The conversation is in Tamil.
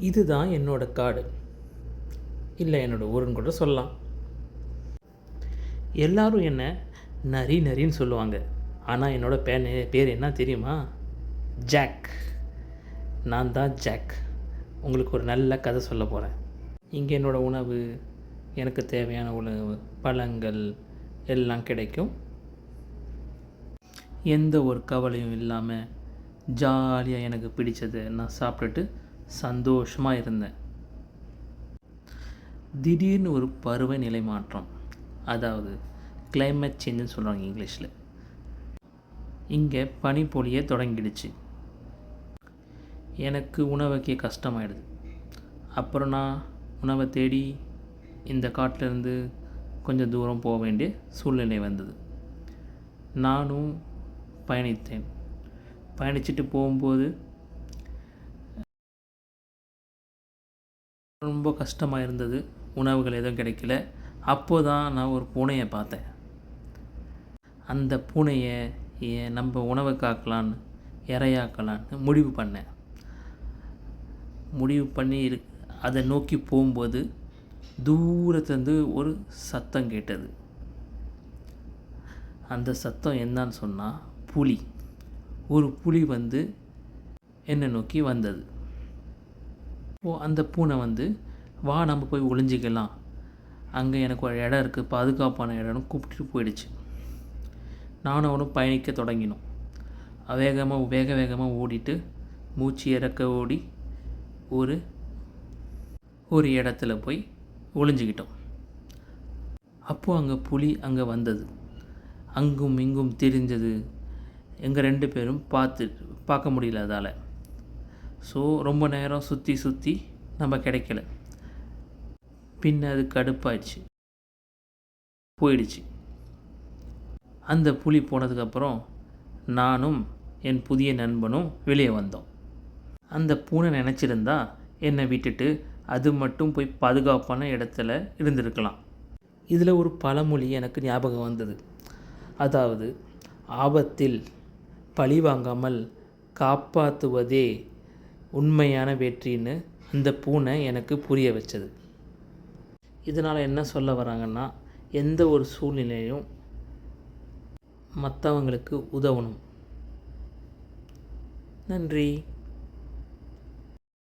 இதுதான் என்னோடய காடு, இல்லை என்னோடய ஊருன்னு கூட சொல்லலாம். எல்லோரும் என்ன நரி நரின்னு சொல்லுவாங்க. ஆனால் என்னோடய பேர் என்ன தெரியுமா? ஜாக். நான் தான் ஜாக். உங்களுக்கு ஒரு நல்ல கதை சொல்ல போகிறேன். இங்கே என்னோடய உணவு, எனக்கு தேவையான உணவு, பழங்கள் எல்லாம் கிடைக்கும். எந்த ஒரு கவலையும் இல்லாமல் ஜாலியாக எனக்கு பிடிச்சதை நான் சாப்பிட்டுட்டு சந்தோஷமாக இருந்தேன். திடீர்னு ஒரு பருவநிலை மாற்றம், அதாவது கிளைமேட் சேஞ்சுன்னு சொல்கிறாங்க இங்கிலீஷில். இங்கே பனி பொழிய தொடங்கிடுச்சு. எனக்கு உணவுக்கே கஷ்டமாயிடுது. அப்புறம் நான் உணவை தேடி இந்த காட்டிலேருந்து கொஞ்சம் தூரம் போக வேண்டிய சூழ்நிலை வந்தது. நானும் பயணித்தேன். பயணிச்சுட்டு போகும்போது ரொம்ப கஷ்டமாக இருந்தது. உணவுகள் எதுவும் கிடைக்கல. அப்போ தான் நான் ஒரு பூனையை பார்த்தேன். அந்த பூனையை நம்ம உணவை காக்கலான்னு, இரையாக்கலான்னு முடிவு பண்ணி அதை நோக்கி போகும்போது தூரத்துலேருந்து ஒரு சத்தம் கேட்டது. அந்த சத்தம் என்னன்னு சொன்னால் புலி. ஒரு புலி வந்து என்னை நோக்கி வந்தது. அந்த பூனை வா நம்ம போய் ஒளிஞ்சிக்கலாம், அங்கே எனக்கு ஒரு இடம் இருக்குது, பாதுகாப்பான இடம்னு கூப்பிட்டுட்டு போயிடுச்சு. நானும் அவனும் பயணிக்க தொடங்கினோம். வேக வேகமாக ஓடிட்டு மூச்சு இறக்க ஓடி ஒரு இடத்துல போய் ஒளிஞ்சிக்கிட்டோம். அப்போது அங்கே புலி அங்கே வந்தது. அங்கும் இங்கும் தெரிஞ்சது. எங்கள் 2 பேரும் பார்க்க முடியல அதால். ஸோ ரொம்ப நேரம் சுற்றி நம்ம கிடைக்கல. பின்ன அது கடுப்பாயிடுச்சு, போயிடுச்சு. அந்த புலி போனதுக்கப்புறம் நானும் என் புதிய நண்பனும் வெளியே வந்தோம். அந்த பூனை நினச்சிருந்தா என்னை விட்டுட்டு அது மட்டும் போய் பாதுகாப்பான இடத்துல இருந்திருக்கலாம். இதில் ஒரு பழமொழி எனக்கு ஞாபகம் வந்தது. அதாவது, ஆபத்தில் பழி வாங்காமல் காப்பாற்றுவதே உண்மையான வெற்றின்னு அந்த பூனை எனக்கு புரிய வச்சது. இதனால் என்ன சொல்ல வராங்கன்னா, எந்த ஒரு சூழ்நிலையும் மற்றவங்களுக்கு உதவணும். நன்றி.